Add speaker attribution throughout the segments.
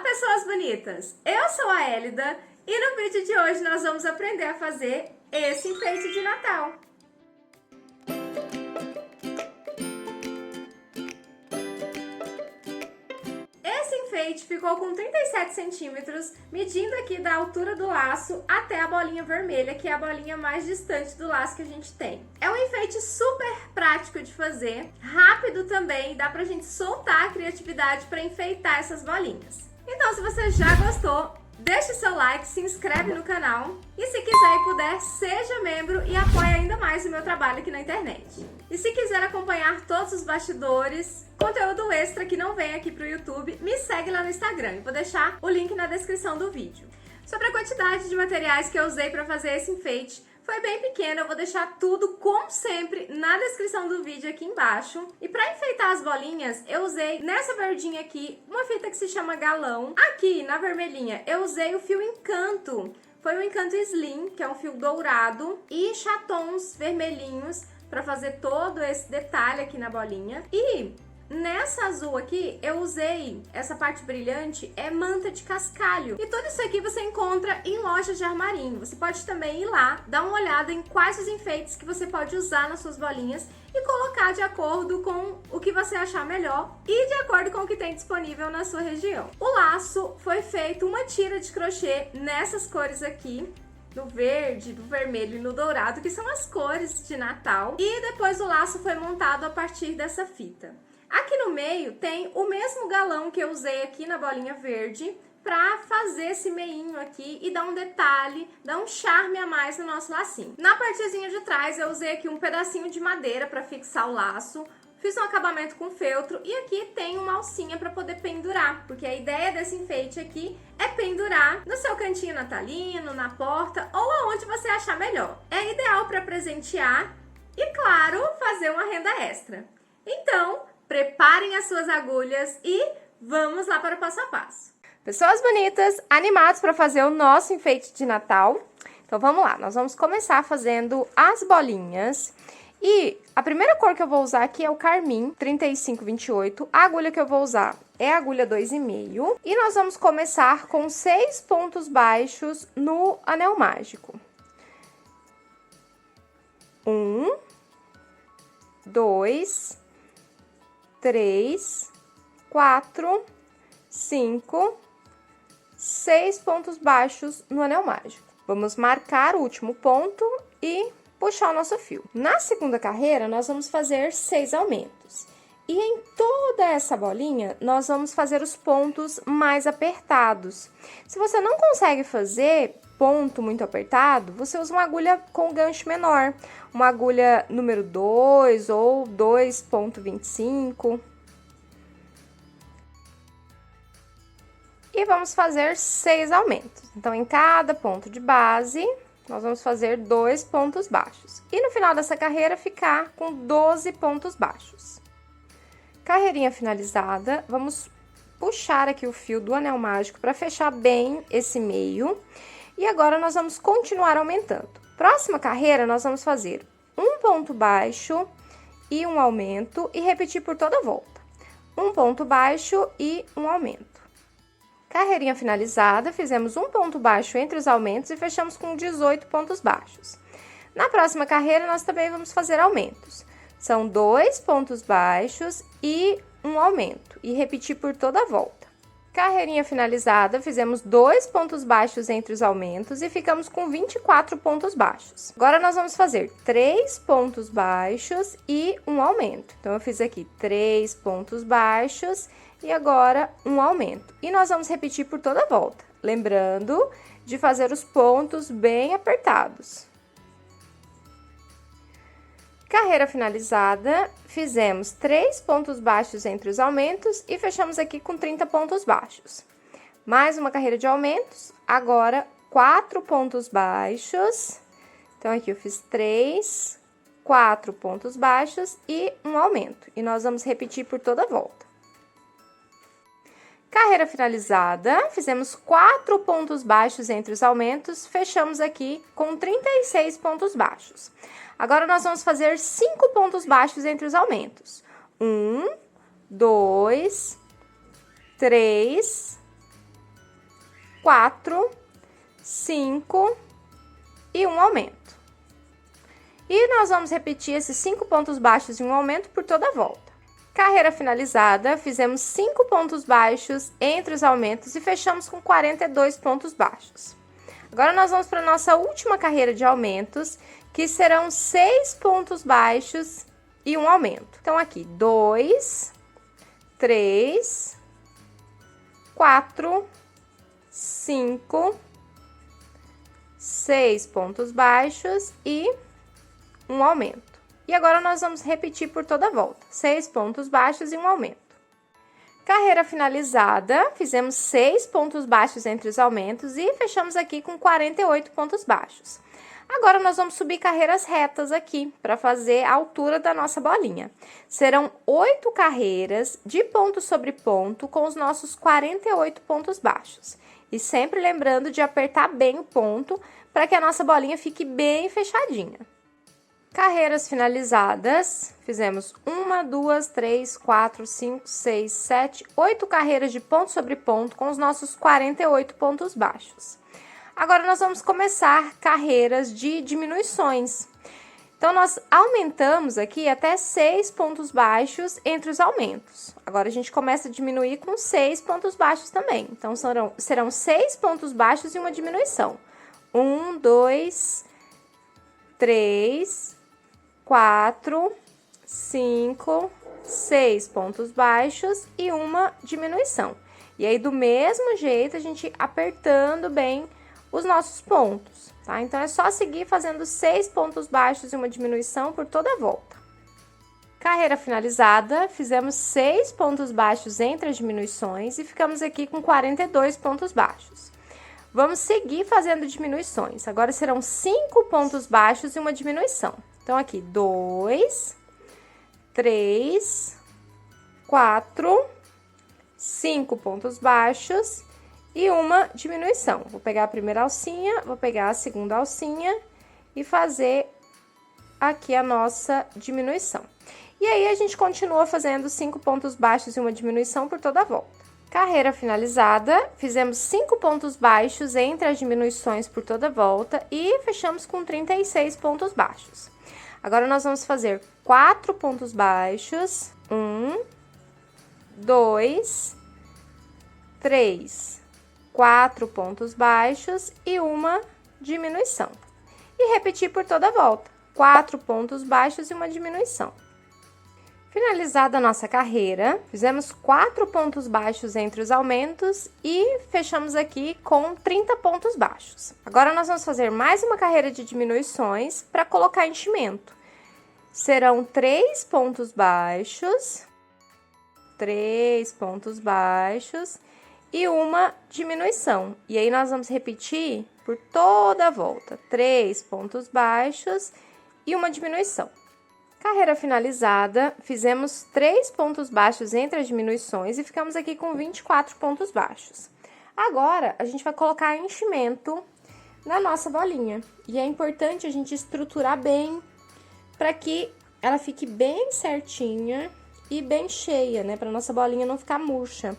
Speaker 1: pessoas bonitas! Eu sou a Elida e no vídeo de hoje nós vamos aprender a fazer esse enfeite de Natal. Esse enfeite ficou com 37 centímetros, medindo aqui da altura do laço até a bolinha vermelha, que é a bolinha mais distante do laço que a gente tem. É um enfeite super prático de fazer, rápido também, dá pra gente soltar a criatividade para enfeitar essas bolinhas. Então, se você já gostou, deixe seu like, se inscreve no canal e se quiser e puder, seja membro e apoie ainda mais o meu trabalho aqui na internet. E se quiser acompanhar todos os bastidores, conteúdo extra que não vem aqui pro YouTube, me segue lá no Instagram. Eu vou deixar o link na descrição do vídeo. Sobre a quantidade de materiais que eu usei para fazer esse enfeite, foi bem pequeno, eu vou deixar tudo, como sempre, na descrição do vídeo aqui embaixo. E para enfeitar as bolinhas, eu usei nessa verdinha aqui, uma fita que se chama galão. Aqui, na vermelhinha, eu usei o fio Encanto. Foi o Encanto Slim, que é um fio dourado, e chatons vermelhinhos para fazer todo esse detalhe aqui na bolinha. E nessa azul aqui, eu usei essa parte brilhante, é manta de cascalho. E tudo isso aqui você encontra em lojas de armarinho. Você pode também ir lá, dar uma olhada em quais os enfeites que você pode usar nas suas bolinhas e colocar de acordo com o que você achar melhor e de acordo com o que tem disponível na sua região. O laço foi feito uma tira de crochê nessas cores aqui, no verde, no vermelho e no dourado, que são as cores de Natal. E depois o laço foi montado a partir dessa fita. Aqui no meio tem o mesmo galão que eu usei aqui na bolinha verde pra fazer esse meinho aqui e dar um detalhe, dar um charme a mais no nosso lacinho. Na partezinha de trás eu usei aqui um pedacinho de madeira pra fixar o laço, fiz um acabamento com feltro e aqui tem uma alcinha pra poder pendurar, porque a ideia desse enfeite aqui é pendurar no seu cantinho natalino, na porta ou aonde você achar melhor. É ideal pra presentear e, claro, fazer uma renda extra. Então, preparem as suas agulhas e vamos lá para o passo a passo. Pessoas bonitas, animados para fazer o nosso enfeite de Natal? Então vamos lá, nós vamos começar fazendo as bolinhas. E a primeira cor que eu vou usar aqui é o carmim 3528. A agulha que eu vou usar é a agulha 2,5. E nós vamos começar com 6 pontos baixos no anel mágico. 1, 2, 3, 4, 5, 6 pontos baixos no anel mágico. Vamos marcar o último ponto e puxar o nosso fio. Na segunda carreira, nós vamos fazer 6 aumentos. E em toda essa bolinha, nós vamos fazer os pontos mais apertados. Se você não consegue fazer ponto muito apertado, você usa uma agulha com gancho menor. Uma agulha número 2 ou 2,25. E vamos fazer 6 aumentos. Então, em cada ponto de base, nós vamos fazer 2 pontos baixos. E no final dessa carreira, ficar com 12 pontos baixos. Carreirinha finalizada, vamos puxar aqui o fio do anel mágico para fechar bem esse meio. E agora, nós vamos continuar aumentando. Próxima carreira, nós vamos fazer um ponto baixo e um aumento e repetir por toda a volta. Um ponto baixo e um aumento. Carreirinha finalizada, fizemos um ponto baixo entre os aumentos e fechamos com 18 pontos baixos. Na próxima carreira, nós também vamos fazer aumentos. São 2 pontos baixos e um aumento e repetir por toda a volta. Carreirinha finalizada, fizemos 2 pontos baixos entre os aumentos e ficamos com 24 pontos baixos. Agora, nós vamos fazer 3 pontos baixos e um aumento. Então, eu fiz aqui 3 pontos baixos e agora um aumento. E nós vamos repetir por toda a volta, lembrando de fazer os pontos bem apertados. Carreira finalizada, fizemos 3 pontos baixos entre os aumentos e fechamos aqui com 30 pontos baixos. Mais uma carreira de aumentos, agora 4 pontos baixos. Então, aqui eu fiz 3, 4 pontos baixos e um aumento. E nós vamos repetir por toda a volta. Carreira finalizada, fizemos 4 pontos baixos entre os aumentos, fechamos aqui com 36 pontos baixos. Agora, nós vamos fazer 5 pontos baixos entre os aumentos. 1, 2, 3, 4, 5 e um aumento. E nós vamos repetir esses 5 pontos baixos e um aumento por toda a volta. Carreira finalizada, fizemos 5 pontos baixos entre os aumentos e fechamos com 42 pontos baixos. Agora nós vamos para a nossa última carreira de aumentos, que serão 6 pontos baixos e um aumento. Então, aqui, 2, 3, 4, 5, 6 pontos baixos e um aumento. E agora nós vamos repetir por toda a volta, 6 pontos baixos e um aumento. Carreira finalizada, fizemos 6 pontos baixos entre os aumentos e fechamos aqui com 48 pontos baixos. Agora, nós vamos subir carreiras retas aqui, para fazer a altura da nossa bolinha. Serão 8 carreiras de ponto sobre ponto, com os nossos 48 pontos baixos. E sempre lembrando de apertar bem o ponto, para que a nossa bolinha fique bem fechadinha. Carreiras finalizadas, fizemos 1, 2, 3, 4, 5, 6, 7, 8 carreiras de ponto sobre ponto com os nossos 48 pontos baixos. Agora, nós vamos começar carreiras de diminuições. Então, nós aumentamos aqui até 6 pontos baixos entre os aumentos. Agora, a gente começa a diminuir com 6 pontos baixos também. Então, serão 6 pontos baixos e uma diminuição. 1, 2, 3, 4, 5, 6 pontos baixos e uma diminuição. E aí, do mesmo jeito, a gente apertando bem os nossos pontos, tá? Então, é só seguir fazendo 6 pontos baixos e uma diminuição por toda a volta. Carreira finalizada, fizemos 6 pontos baixos entre as diminuições e ficamos aqui com 42 pontos baixos. Vamos seguir fazendo diminuições. Agora, serão 5 pontos baixos e uma diminuição. Então, aqui, 2, 3, 4, 5 pontos baixos e uma diminuição. Vou pegar a primeira alcinha, vou pegar a segunda alcinha e fazer aqui a nossa diminuição. E aí, a gente continua fazendo 5 pontos baixos e uma diminuição por toda a volta. Carreira finalizada, fizemos 5 pontos baixos entre as diminuições por toda a volta e fechamos com 36 pontos baixos. Agora, nós vamos fazer 4 pontos baixos, 1, 2, 3, 4 pontos baixos e uma diminuição. E repetir por toda a volta, 4 pontos baixos e uma diminuição. Finalizada a nossa carreira, fizemos 4 pontos baixos entre os aumentos e fechamos aqui com 30 pontos baixos. Agora, nós vamos fazer mais uma carreira de diminuições para colocar enchimento. Serão 3 pontos baixos, 3 pontos baixos e uma diminuição. E aí, nós vamos repetir por toda a volta, 3 pontos baixos e uma diminuição. Carreira finalizada, fizemos 3 pontos baixos entre as diminuições e ficamos aqui com 24 pontos baixos. Agora, a gente vai colocar enchimento na nossa bolinha. E é importante a gente estruturar bem para que ela fique bem certinha e bem cheia, né? Para nossa bolinha não ficar murcha.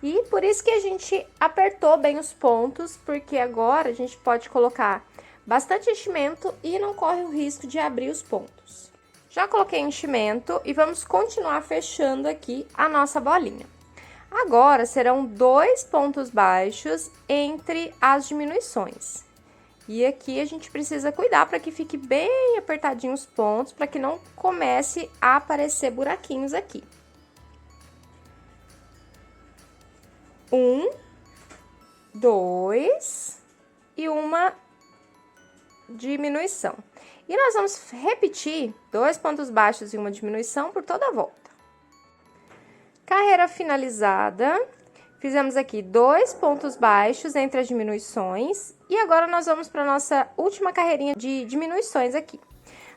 Speaker 1: E por isso que a gente apertou bem os pontos, porque agora a gente pode colocar bastante enchimento e não corre o risco de abrir os pontos. Já coloquei enchimento e vamos continuar fechando aqui a nossa bolinha. Agora, serão 2 pontos baixos entre as diminuições. E aqui a gente precisa cuidar para que fique bem apertadinho os pontos, para que não comece a aparecer buraquinhos aqui. 1, 2 e uma diminuição. E nós vamos repetir 2 pontos baixos e uma diminuição por toda a volta. Carreira finalizada, fizemos aqui 2 pontos baixos entre as diminuições e agora nós vamos para a nossa última carreirinha de diminuições aqui.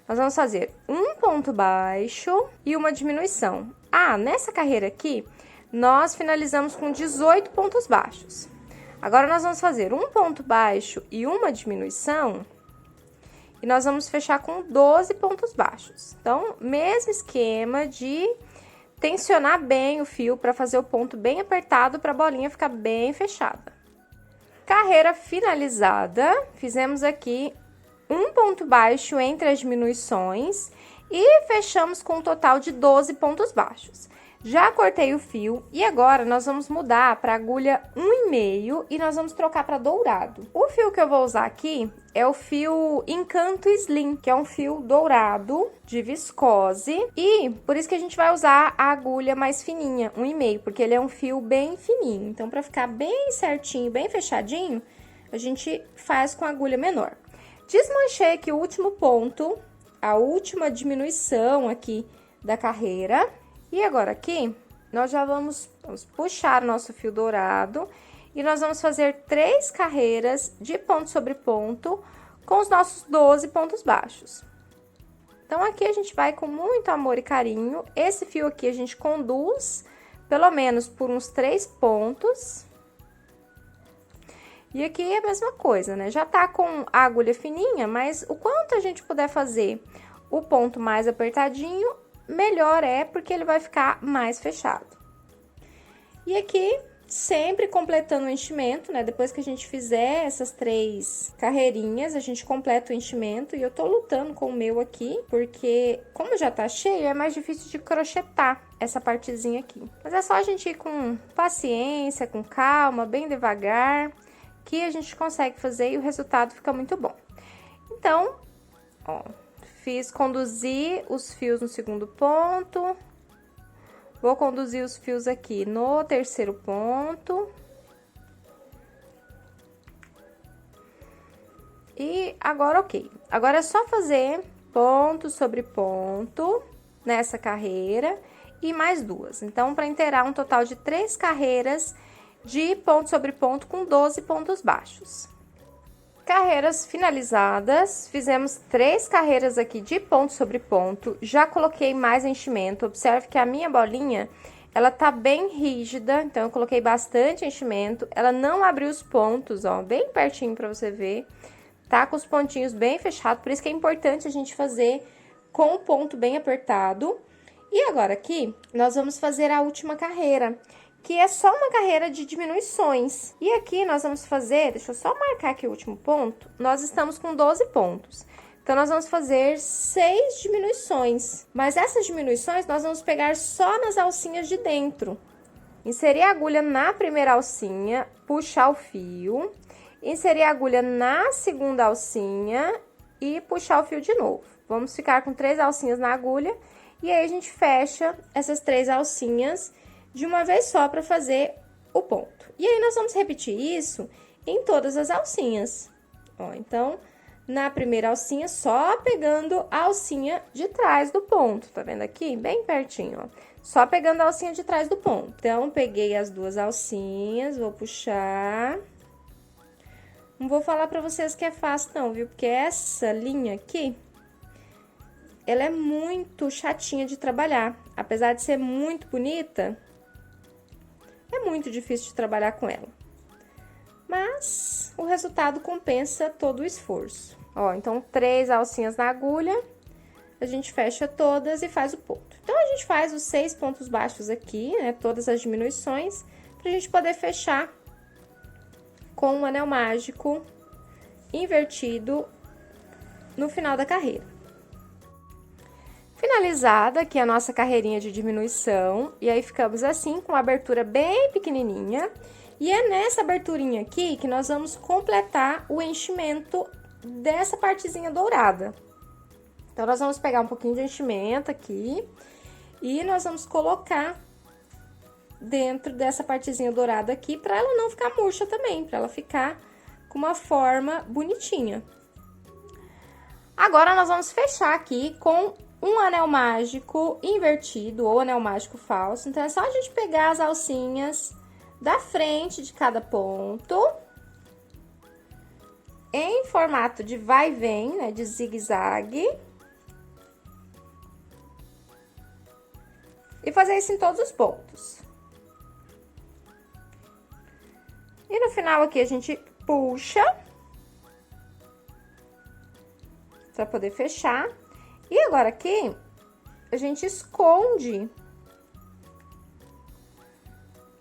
Speaker 1: Nós vamos fazer 1 ponto baixo e uma diminuição. Nessa carreira aqui, nós finalizamos com 18 pontos baixos. Agora, nós vamos fazer 1 ponto baixo e uma diminuição e nós vamos fechar com 12 pontos baixos. Então, mesmo esquema de tensionar bem o fio para fazer o ponto bem apertado para a bolinha ficar bem fechada. Carreira finalizada, fizemos aqui um ponto baixo entre as diminuições e fechamos com um total de 12 pontos baixos. Já cortei o fio e agora nós vamos mudar para agulha 1,5 e nós vamos trocar para dourado. O fio que eu vou usar aqui é o fio Encanto Slim, que é um fio dourado de viscose, e por isso que a gente vai usar a agulha mais fininha, 1,5, porque ele é um fio bem fininho. Então, para ficar bem certinho, bem fechadinho, a gente faz com a agulha menor. Desmanchei aqui o último ponto, a última diminuição aqui da carreira. E agora aqui, nós já vamos puxar o nosso fio dourado e nós vamos fazer 3 carreiras de ponto sobre ponto com os nossos 12 pontos baixos. Então, aqui a gente vai com muito amor e carinho. Esse fio aqui a gente conduz pelo menos por uns 3 pontos. E aqui é a mesma coisa, né? Já tá com a agulha fininha, mas o quanto a gente puder fazer o ponto mais apertadinho, melhor é, porque ele vai ficar mais fechado. E aqui, sempre completando o enchimento, né? Depois que a gente fizer essas 3 carreirinhas, a gente completa o enchimento. E eu tô lutando com o meu aqui, porque como já tá cheio, é mais difícil de crochetar essa partezinha aqui. Mas é só a gente ir com paciência, com calma, bem devagar, que a gente consegue fazer e o resultado fica muito bom. Então, ó, conduzir os fios no segundo ponto, vou conduzir os fios aqui no terceiro ponto. E agora, ok. Agora é só fazer ponto sobre ponto nessa carreira e mais 2. Então, para inteirar um total de 3 carreiras de ponto sobre ponto com 12 pontos baixos. Carreiras finalizadas, fizemos 3 carreiras aqui de ponto sobre ponto, já coloquei mais enchimento. Observe que a minha bolinha, ela tá bem rígida, então eu coloquei bastante enchimento, ela não abriu os pontos, ó, bem pertinho pra você ver, tá com os pontinhos bem fechados, por isso que é importante a gente fazer com o ponto bem apertado. E agora aqui, nós vamos fazer a última carreira, que é só uma carreira de diminuições. E aqui nós vamos fazer, deixa eu só marcar aqui o último ponto, nós estamos com 12 pontos. Então, nós vamos fazer 6 diminuições. Mas essas diminuições nós vamos pegar só nas alcinhas de dentro. Inserir a agulha na primeira alcinha, puxar o fio, inserir a agulha na segunda alcinha e puxar o fio de novo. Vamos ficar com 3 alcinhas na agulha e aí a gente fecha essas 3 alcinhas de uma vez só para fazer o ponto. E aí, nós vamos repetir isso em todas as alcinhas. Ó, então, na primeira alcinha, só pegando a alcinha de trás do ponto, tá vendo aqui? Bem pertinho, ó. Só pegando a alcinha de trás do ponto. Então, peguei as 2 alcinhas, vou puxar. Não vou falar pra vocês que é fácil não, viu? Porque essa linha aqui, ela é muito chatinha de trabalhar. Apesar de ser muito bonita, é muito difícil de trabalhar com ela. Mas o resultado compensa todo o esforço. Ó, então 3 alcinhas na agulha, a gente fecha todas e faz o ponto. Então, a gente faz os 6 pontos baixos aqui, né? Todas as diminuições, pra gente poder fechar com um anel mágico invertido no final da carreira. Finalizada aqui a nossa carreirinha de diminuição, e aí ficamos assim, com uma abertura bem pequenininha. E é nessa aberturinha aqui que nós vamos completar o enchimento dessa partezinha dourada. Então, nós vamos pegar um pouquinho de enchimento aqui e nós vamos colocar dentro dessa partezinha dourada aqui, para ela não ficar murcha também, para ela ficar com uma forma bonitinha. Agora, nós vamos fechar aqui com um anel mágico invertido ou anel mágico falso. Então, é só a gente pegar as alcinhas da frente de cada ponto em formato de vai e vem, né, de zigue-zague. E fazer isso em todos os pontos. E no final aqui a gente puxa para poder fechar. E agora aqui a gente esconde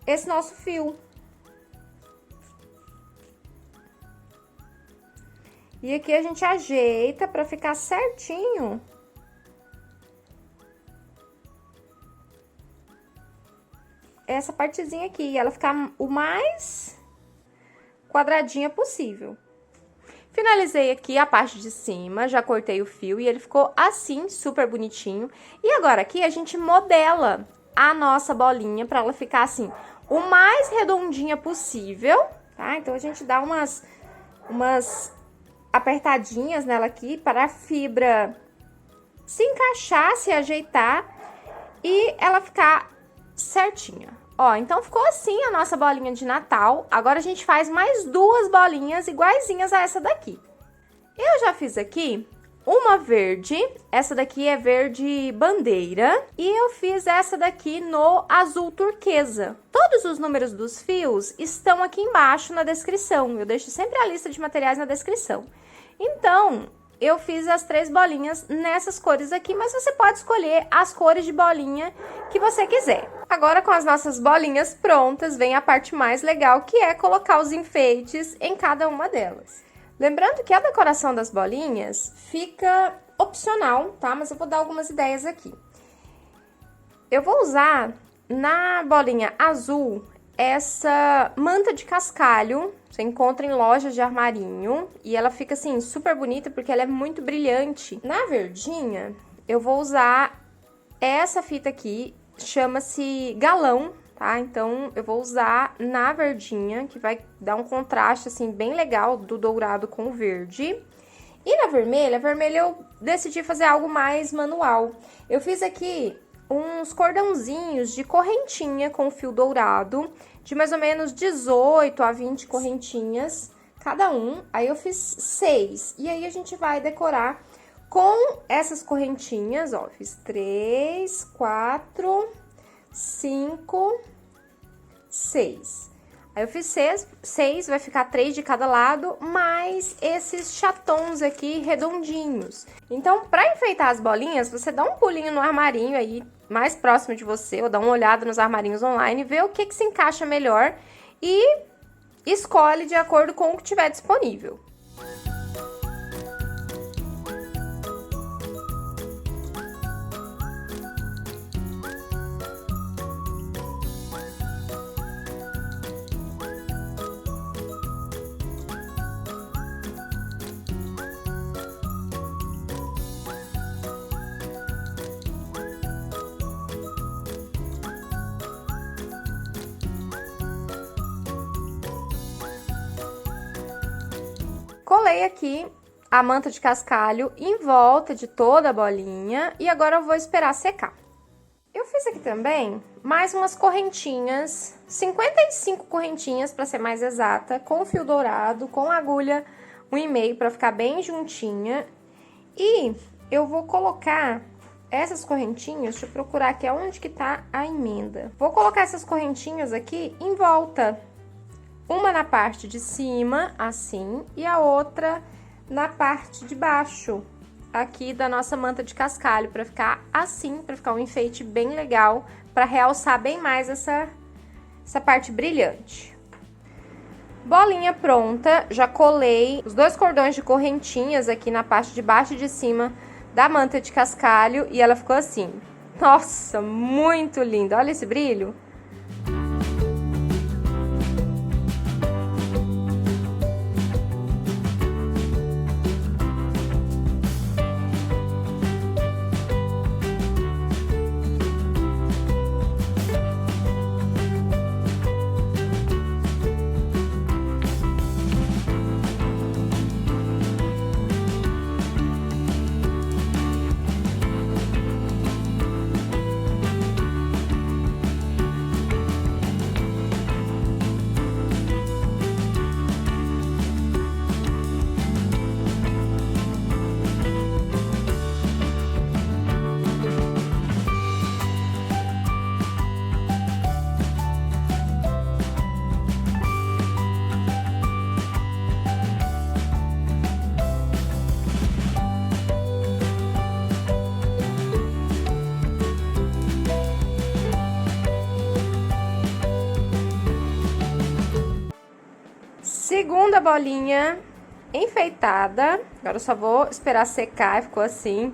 Speaker 1: esse nosso fio. E aqui a gente ajeita pra ficar certinho. Essa partezinha aqui, e ela ficar o mais quadradinha possível. Finalizei aqui a parte de cima, já cortei o fio e ele ficou assim, super bonitinho. E agora aqui a gente modela a nossa bolinha pra ela ficar assim, o mais redondinha possível, tá? Então a gente dá umas apertadinhas nela aqui para a fibra se encaixar, se ajeitar e ela ficar certinha. Ó, então ficou assim a nossa bolinha de Natal. Agora a gente faz mais duas bolinhas iguaizinhas a essa daqui. Eu já fiz aqui uma verde, essa daqui é verde bandeira, e eu fiz essa daqui no azul turquesa. Todos os números dos fios estão aqui embaixo na descrição, eu deixo sempre a lista de materiais na descrição. Então, eu fiz as 3 bolinhas nessas cores aqui, mas você pode escolher as cores de bolinha que você quiser. Agora, com as nossas bolinhas prontas, vem a parte mais legal, que é colocar os enfeites em cada uma delas. Lembrando que a decoração das bolinhas fica opcional, tá? Mas eu vou dar algumas ideias aqui. Eu vou usar na bolinha azul essa manta de cascalho. Você encontra em lojas de armarinho e ela fica assim super bonita porque ela é muito brilhante. Na verdinha, eu vou usar essa fita aqui, chama-se galão, tá? Então, eu vou usar na verdinha, que vai dar um contraste, assim, bem legal do dourado com o verde. E na vermelha, eu decidi fazer algo mais manual. Eu fiz aqui uns cordãozinhos de correntinha com fio dourado, de mais ou menos 18 a 20 correntinhas cada um. Aí eu fiz 6. E aí a gente vai decorar com essas correntinhas, ó. Fiz 3, 4, 5, 6. Aí eu fiz 6, vai ficar 3 de cada lado, mais esses chatons aqui redondinhos. Então, pra enfeitar as bolinhas, você dá um pulinho no armarinho aí, mais próximo de você, ou dá uma olhada nos armarinhos online, vê o que se encaixa melhor e escolhe de acordo com o que tiver disponível. Colei aqui a manta de cascalho em volta de toda a bolinha e agora eu vou esperar secar. Eu fiz aqui também mais umas correntinhas, 55 correntinhas para ser mais exata, com fio dourado, com agulha 1,5 para ficar bem juntinha. E eu vou colocar essas correntinhas, deixa eu procurar aqui aonde que tá a emenda. Vou colocar essas correntinhas aqui em volta. Uma na parte de cima, assim, e a outra na parte de baixo, aqui da nossa manta de cascalho, pra ficar assim, pra ficar um enfeite bem legal, pra realçar bem mais essa parte brilhante. Bolinha pronta, já colei os 2 cordões de correntinhas aqui na parte de baixo e de cima da manta de cascalho, e ela ficou assim. Nossa, muito linda! Olha esse brilho! Segunda bolinha enfeitada. Agora eu só vou esperar secar, ficou assim.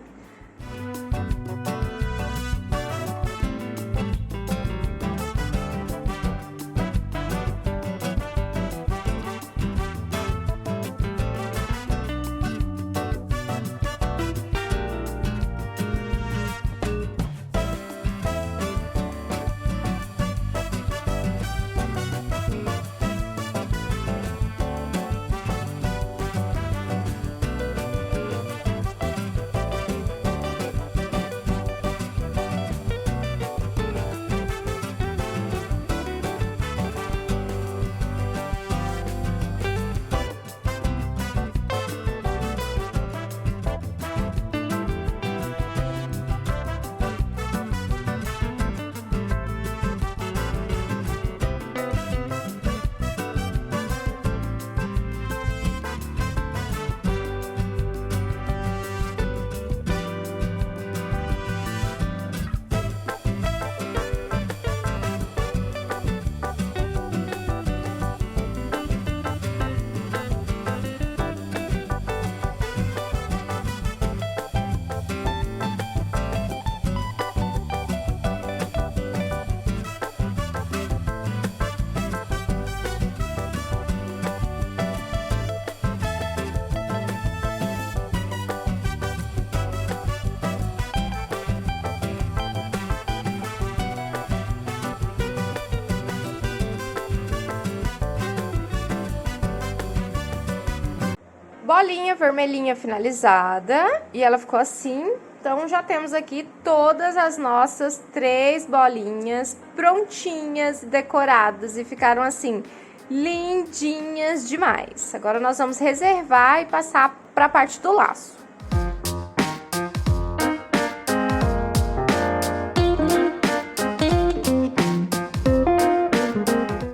Speaker 1: Bolinha vermelhinha finalizada, e ela ficou assim. Então, já temos aqui todas as nossas 3 bolinhas prontinhas, decoradas, e ficaram assim, lindinhas demais. Agora, nós vamos reservar e passar para a parte do laço.